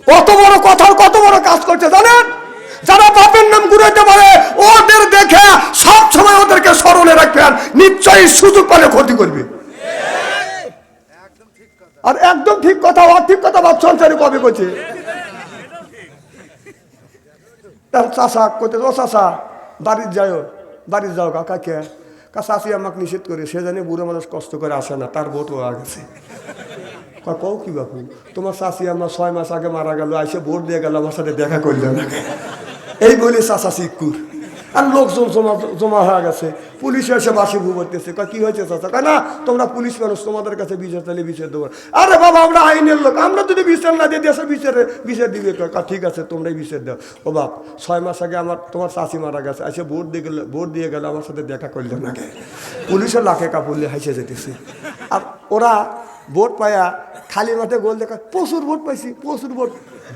কত বড় কথার কত বড় কাজ করছে জানেন? যারা বাপের নাম ঘুরাইতে পারে ওদের দেখে সব সময় ওদেরকে স্মরণে রাখবেন, নিশ্চয়ই সুযোগ পেলে ক্ষতি করবে। আর একদম ঠিক কথা, অঠিক কথা বাপ সংসারে কবে করছে। তার চাষা করতে, ও চাষা বাড়ির যাও কাকাকে চাষি আমাকে নিষেধ করে, সে জানে বুড়ো মানুষ কষ্ট করে আসে না, তার ভোট হয়ে গেছে। কও কি বাপু, তোমার চাষি আমার 6 মাস আগে মারা গেল, আইসে ভোট দিয়ে গেল, আমার সাথে দেখা করলো না। এই বলে চাষা শিক্ষুর আর লোকজন জমা হয়ে গেছে। পুলিশ এসে বাসি ভু করতেছে, কি হয়েছে চাষা? কয় না, তোমরা পুলিশ মানুষ, তোমাদের কাছে বিচার চাইলে বিচার দেবো। আরে বাবা, আমরা আইনের লোক, আমরা যদি বিচার না দিয়ে দেশে বিচার দিবে। ঠিক আছে, তোমরাই বিচার দাও। ও বাপ, 6 মাস আগে তোমার চাষি মারা গেছে, এসে ভোট দিয়ে গেল, আমার সাথে দেখা করলে না। পুলিশের লাখে কাপড়লে হাসে যেতেছে। আর ওরা ভোট পায়া খালি মাঠে গোল দেখা, প্রচুর ভোট পাইছি, প্রচুর ভোট।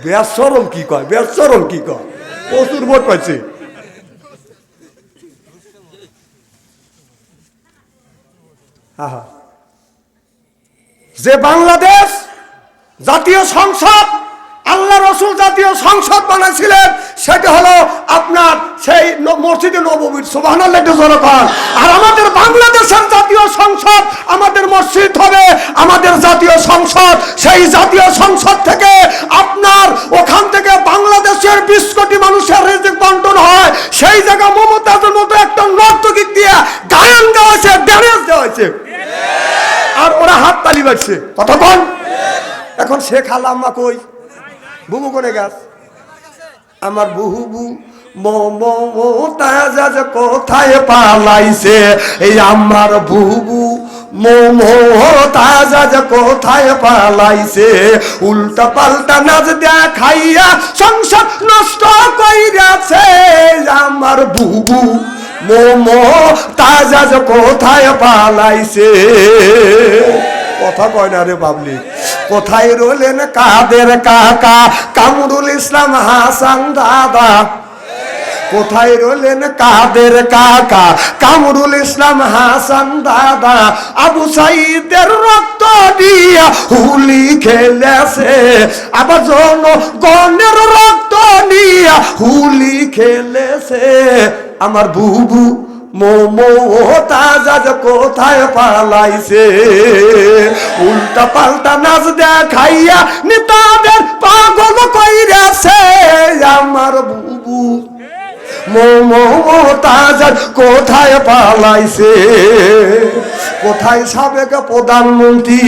বেসরম কি কয়, বেসরম কি কয়, প্রচুর ভোট পাইছে। যে বাংলাদেশ জাতীয় সংসদ, আল্লাহ রসুল জাতীয় সংসদ বানাইছিলেন, সেটা হলো আপনার সেই মসজিদে নববীর। সুবহানাল্লাহ জনগণ। আর আমাদের বাংলাদেশের জাতীয় সংসদ আমাদের মসজিদ হবে, আমাদের জাতীয় সংসদ। সেই জাতীয় সংসদ থেকে আপনার ওখান থেকে বাংলাদেশের 20 কোটি মানুষের রিজিক বন্টন হয়। সেই জায়গা মমতাজের মতো একটা নর্তকী দিয়ে গায়ন দেওয়া হয়েছে, ড্যান্স দেওয়া হয়েছে, আর ওরা হাত তালি বাজছে। কতক্ষণ? এখন শেখ আল্লাম্মা কই, বুবু কোনে গাছ? আমার বুবু মমতাজ কোথায় পালাইছে, এই আমার বুবু মমতাজ কোথায় পালাইছে, উল্টা পাল্টা নাচ দেখাইয়া সংসার নষ্ট কইরাছে, আমার বুবু মমতাজ কোথায় পালাইছে। কথা কয় না রে পাবলিক। কোথায় রইলেন কাদের কাকা কামরুল ইসলাম হাসান দাদা? কোথায় রইলেন কাদের কাকা কামরুল ইসলাম হাসান দাদা? আবু সাইদের রক্ত দিয়া হুলি খেলেছে, আবার জনগণের রক্ত নিয়া হুলি খেলেছে, আমার বুবু মমতাজ কোথায় পালাইছে, উল্টা পাল্টা নাচ দেখাইয়া নেতাদের পাগল কইরাছে, আমার বুবু মমতাজ কোথায় পালাইছে। কোথায় সাবেক প্রধানমন্ত্রী,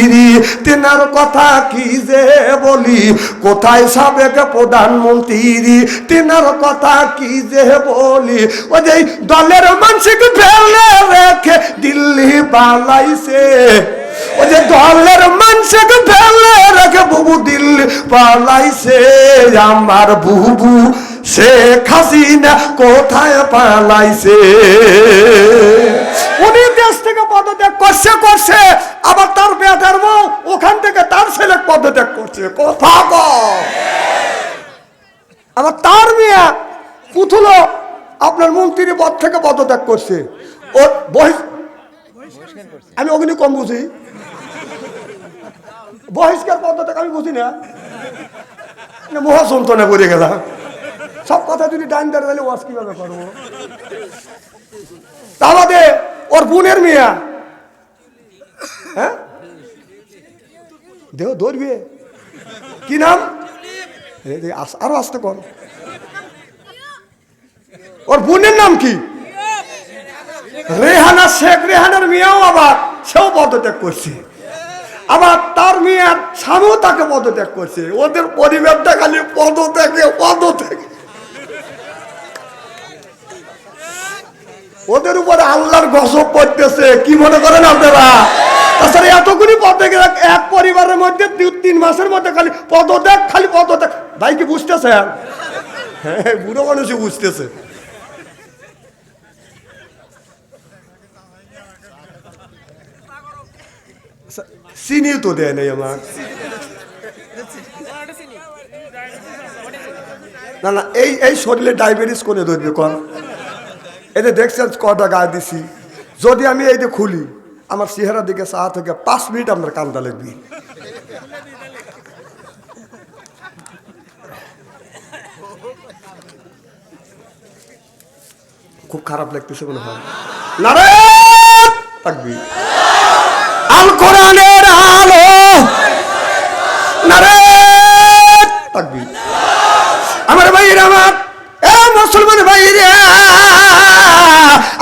তেনার কথা কি যে বলি, কোথায় সাবেক প্রধানমন্ত্রী, তেনার কথা কি যে বলি, ও যে দলের মানুষকে ফেলে রেখে দিল্লি পালাইছে, ও যে দলের মানুষকে ফেলে রেখে বুবু দিল্লি পালাইছে, আমার বুবু শেখ হাসিনা কোথায় পালাইছে। উনি দেশ থেকে পদত্যাগ করছে, আবার তার বেটার বউ ওখান থেকে তার ছেলে পদত্যাগ করছে। কথা আবার তার মেয়ে পুতুল আপনার মন্ত্রী পদ থেকে পদত্যাগ করছে। ওর আমি ওখানে কম বুঝি, বহিষ্কার পদত্যাগ আমি বুঝি না, মহা যন্ত্রণা করে গেলাম। সব কথা যদি ডাইন দাঁড় দিলে ওয়াজ কিভাবে করবো? তাহলে ওর বোনের মেয়া, হ্যাঁ দেহ ধরবে, কি নাম? আরো আসতে কর। ওর বোনের নাম কি? রেহানা শেখ। রেহানার মেয়াও আবার সেও পদত্যাগ করছে, আবার তার মেয়ের স্বামীও তাকে পদত্যাগ করছে। ওদের পরিবারটা খালি পদত্যাগে। ওদের উপরে আল্লাহর গজব পড়তেছে, কি মনে করেন আপনারা? তাছাড়া এতগুলি পদত্যাগ এক পরিবারের মধ্যে 2-3 মাসের মধ্যে খালি পদত্যাগ, খালি পদত্যাগ। ভাই কি বুঝতেছে? হ্যাঁ, বুড়ো মানুষই বুঝতেছে। চিনিও তো দেয় নাই আমার। না না, এই শরীরে ডায়াবেটিস করে ধরবে কর। এই যে দেখছেন কটা গায়ে দিছি, যদি আমি এই যে খুলি, আমার চেহারা দিকে চা থেকে 5 মিনিট আপনার কান্দা লাগবে। খুব খারাপ লাগতেছে মনে হয়। নারে তাকবীর। আল কোরআনের আলো, নারে তাকবীর। আমার ভাইরা, আমার এ মুসলমান ভাইরা,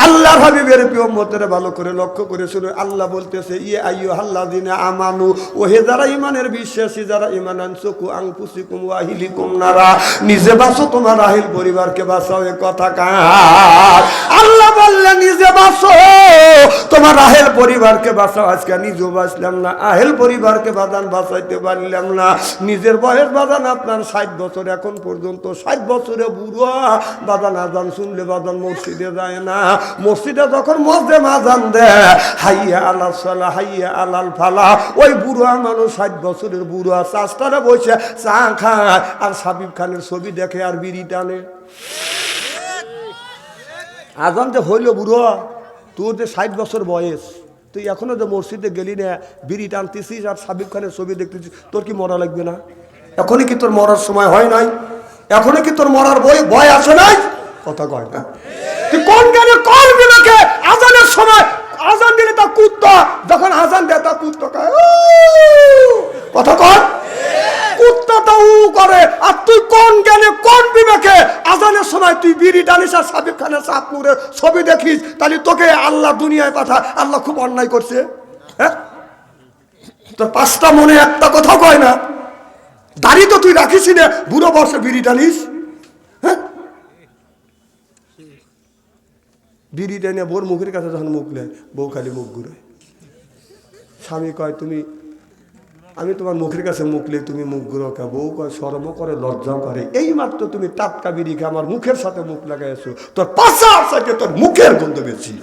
আল্লাহর হাবিবের প্রিয় উম্মতেরা ভালো করে লক্ষ্য করে শুনে। আল্লাহ বলতেছে, ইয়া আইয়ুহাল্লাযিনা আমানু, ও হে যারা ঈমানের বিশ্বাসী, যারা ঈমান আনছো, কু আনফুসিকুম ওয়া আহলিকুম নারা, নিজে বাঁচো, তোমার আহল পরিবারকে বাঁচাও। এ কথা কার? আল্লাহ বললেন নিজে বাঁচো, তোমার আহল পরিবারকে বাঁচাও। আজকে নিজেও বাঁচলাম না, আহল পরিবারকে বাঁচাইতে পারলাম না। নিজের বয়স বাদান আপনার 60 বছর, এখন পর্যন্ত 60 বছরে বুড়ো বাদান, আজান শুনলে বাদান মসজিদে যায় না। মসজিদে যখন মুয়াজ্জিন আজান দেয়, হাইয়া আলাস সালাহ, হাইয়া আলাল ফালাহ, ওই বুড়ো মানুষ 60 বছরের বুড়ো চাষটারে বসে চা খায় আর সাবিব খানের ছবি দেখে আর বিড়ি টানে। আজান যে হইল বুড়ো, তোর যে 60 বছর বয়স, তুই এখনো যে মসজিদে গেলি না, বিড়ি টানতেছিস আর সাবিব খানের ছবি দেখতেছিস, তোর কি মরা লাগবে না? এখনই কি তোর মরার সময় হয় নাই? এখনই কি তোর মরার ভয় আসে নাই? কথা কয় না। তুই কোন জ্ঞানে কোন বিবেকে আজানের সময় আজান দিলে তা কুত্তা, যখন আজান দেয় তা কুত্তা কয় কথা কয়, কুত্তাটা উ করে। আর তুই কোন জ্ঞানে কোন বিবেকে আজানের সময় তুই বিড়ি টানিস আর সাবিব খানের সাত নূরের ছবি দেখিস? তাহলে তোকে আল্লাহ দুনিয়ায় পাঠায়। আল্লাহ খুব অন্যায় করছে। হ্যাঁ, তোর 5টা মনে একটা কথা কয় না। দাড়ি তো তুই রাখিস না, বুড়ো বর্ষে বিড়ি টানিস। হ্যাঁ, বিড়ি টেনে বোর মুখের কাছে যখন মুখ নেয়, বউ খালি মুখ ঘুরে। স্বামী কয়, তুমি, আমি তোমার মুখের কাছে মুখলে তুমি মুখ ঘুরো কে? বউ কয়, শরমও করে লজ্জাও করে। এই মাত্র তুমি টাটকা বিড়ি খেয়ে আমার মুখের সাথে মুখ লাগাইছো, তোর পাশার সাথে তোর মুখের গন্ধ বেশি।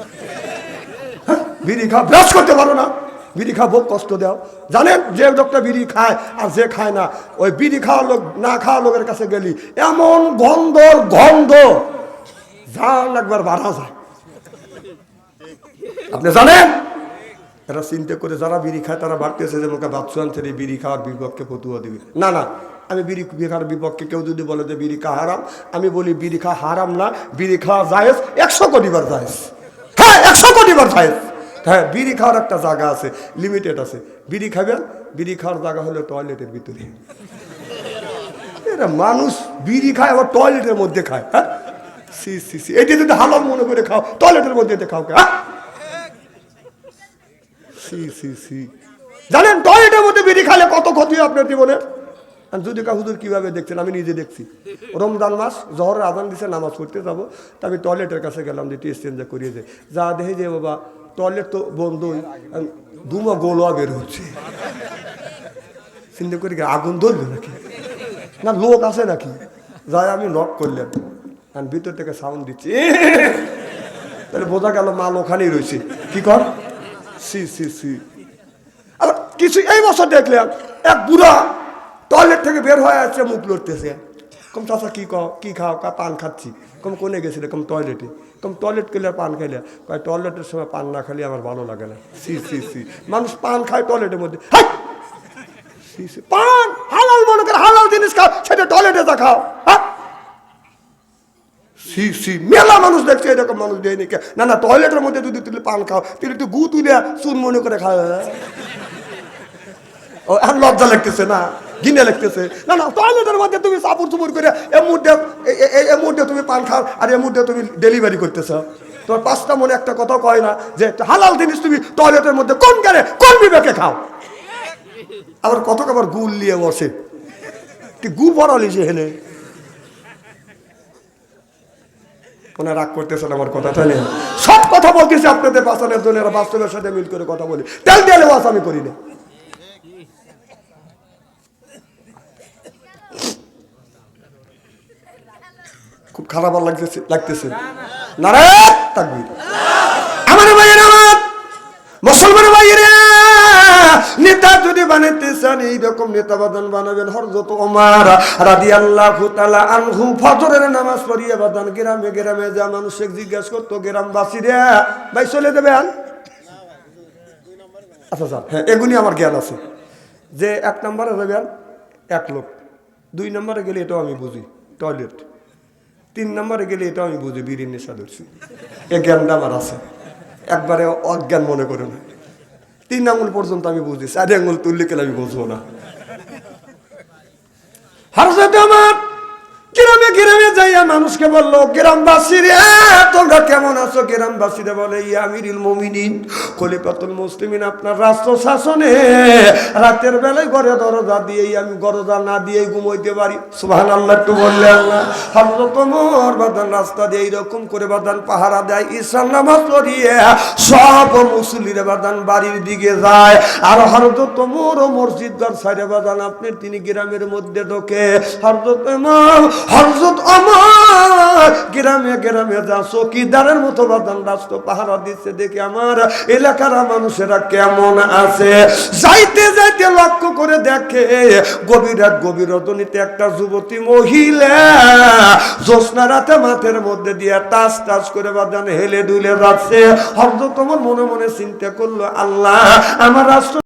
হ্যাঁ, বিড়ি খা, ব্রাশ করতে পারো না, বিড়ি খা, বহু কষ্ট দাও। জানেন, যে লোকটা বিড়ি খায় আর যে খায় না, ওই বিড়ি খাওয়া লোক না খাওয়া লোকের কাছে গেলি এমন গন্ধ জান একবার বাড়া যায়। আপনি জানেন, এরা চিন্তা করে যারা বিড়ি খায় তারা ভাবতেছে যে মুখে বাচ্চান ছেড়ে বিড়ি খাওয়ার বিপক্ষে ফতুয়া দিবে। না না, আমি বিড়ি খাওয়ার বিপক্ষে। কেউ যদি বলে যে বিড়ি খাওয়া হারাম, আমি বলি বিড়ি খাওয়া হারাম না, বিড়ি খাওয়া জায়েজ, 100 কোটি বার জায়েজ। হ্যাঁ, 100 কোটি বার জায়েজ। হ্যাঁ, বিড়ি খাওয়ার একটা জায়গা আছে, লিমিটেড আছে। বিড়ি খাবেন, বিড়ি খাওয়ার জায়গা হলো টয়লেটের ভিতরে। এরা মানুষ বিড়ি খায় আবার টয়লেটের মধ্যে খায়। হ্যাঁ, সি সি সি, এটি যদি হালাল মনে করে খাও, টয়লেটের মধ্যে খাও কে? হ্যাঁ, সি সি সি। জানেন টয়লেটের মধ্যে বিড়ি খালে কত ক্ষতি আপনার জীবনে? যদি কা হুজুর কিভাবে দেখছেন, আমি নিজে দেখছি। রমজান মাস, জহরের আজান দিছে, নামাজ পড়তে যাবো, তা আমি টয়লেটের কাছে গেলাম যে টেস্টেঞ্জা করিয়ে যায়। যা দেখে যে বাবা টয়লেট তো বন্ধই, দুমা গোলোয়া বের হচ্ছে। চিন্তা করি আগুন ধরলো নাকি, না লোক আছে নাকি। যাই আমি নক করলাম, ভিতর থেকে সাউন্ড দিচ্ছি, তাহলে বোঝা গেল মাল ওখানেই রয়েছে। কি কর, সি সি সি। আবার কিছু এই বছর দেখলাম এক বুড়া টয়লেট থেকে বের হয়ে আসছে, মুখ লড়তেছে। কম চাচা কি কি খাও? কা পান খাচ্ছি। কম কোনে গেছিলে? কম টয়লেটে। কম টয়লেট খেলে পান খাইলে? কয় টয়লেটের সময় পান না খালি আমার ভালো লাগে না। সি সি সি, মানুষ পান খায় টয়লেটের মধ্যে। সি সি, পান হালাল মনে করে, হালাল জিনিস খাও, সেটা টয়লেটে যা খাও। হ্যাঁ, সি সি, মেলা মানুষ দেখছে এরকম মানুষ দেয়নি। না না, টয়লেটের মধ্যে যদি তুলে পান খাও, তুই একটু গু তুলে চুন মনে করে খাও। ও এখন লজ্জা লাগতেছে না, ঘিনে লাগতেছে। না না, টয়লেটের মধ্যে তুমি চাপড় চুপড় করে এ মুহূর্তে তুমি পান খাও আর এ মুহূর্তে তুমি ডেলিভারি করতেছ। তোমার 5টা মনে একটা কথা কয় না যে হালাল জিনিস তুমি টয়লেটের মধ্যে কোন জ্ঞানে কোন বিবেকে খাও? আবার কত আবার গুল নিয়ে বসে, তুই গু পড়ালি যে হেলে। ওনারা রাগ করতেছেন আমার কথাটা নিয়ে। সব কথা বলতেছি আপনাদের বাঁচানোর জন্য, এরা বাস্তবের সাথে মিল করে কথা বলি। তেল তেলে ওয়াজ আমি করি না। খুব খারাপ লাগতেছে। নারে তাকবীর। আমার ভাইয়েরা, আমার মুসলমান ভাইয়েরা, নেতা যদি বানাইতে চান এইরকম নেতা বানাবেন। হযরত ওমর রাদিয়াল্লাহু তাআলা আনহু ফজরের নামাজ পড়িয়ে বাদান গ্রামে গ্রামে যা মানুষকে জিজ্ঞাসা করতো, গ্রামবাসীরা ভাই চলে যাবেন? আচ্ছা স্যার, হ্যাঁ এগুলি আমার জ্ঞান আছে যে 1 নম্বরে যাবেন 1 লোক, 2 নম্বরে গেলে এটাও আমি বুঝি টয়লেট, 3 নম্বরে গেলে এটা আমি বুঝি বিড়ির নেশা ধরছি, এ জ্ঞানটা আমার আছে, একবারে অজ্ঞান মনে করে না। 3 আঙুল পর্যন্ত আমি বুঝি, 4 আঙুল তুললে গেলে আমি বুঝবো না। হযরত আমার গ্রামে গ্রামে যাইয়া মানুষকে বললো, গ্রামবাসী রে তোমরা কেমন আছো? গ্রামবাসীরা বলে, ইয়া আমিরুল মুমিনিন খলিফাতুল মুসলিমিন, আপনার রাষ্ট্র শাসনে রাতের বেলায় ঘরে দরজা দিয়েই আমি দরজা না দিয়ে ঘুমাইতে পারি। সুবহানাল্লাহ একটু বললেন না? হযরত ওমর বাদান রাস্তা দিয়ে এইরকম করে বাদান পাহারা দেয়, ঈশার নামাজ পড়িয়ে সব মুসল্লিরা বাদান বাড়ির দিকে যায়। আর হযরত ওমর মসজিদ ঘর ছাইরে বাদান আপনার তিনি গ্রামের মধ্যে ঢোকে। হযরত ওমর গ্রামে গ্রামে যা চৌকিদারের মতো বাদান রাষ্ট্র পাহারা দিচ্ছে, দেখে আমার এলাকার মানুষেরা কেমন আছে। যাইতে যাইতে লক্ষ্য করে দেখে গভীর রাত, গভীর রজনীতে একটা যুবতী মহিলা জ্যোৎস্না রাতে মাঠের মধ্যে দিয়ে টাচ টাচ করে বাদান হেলে দুলে যাচ্ছে। হযরত ওমর মনে মনে চিন্তা করলো, আল্লাহ আমার রাষ্ট্র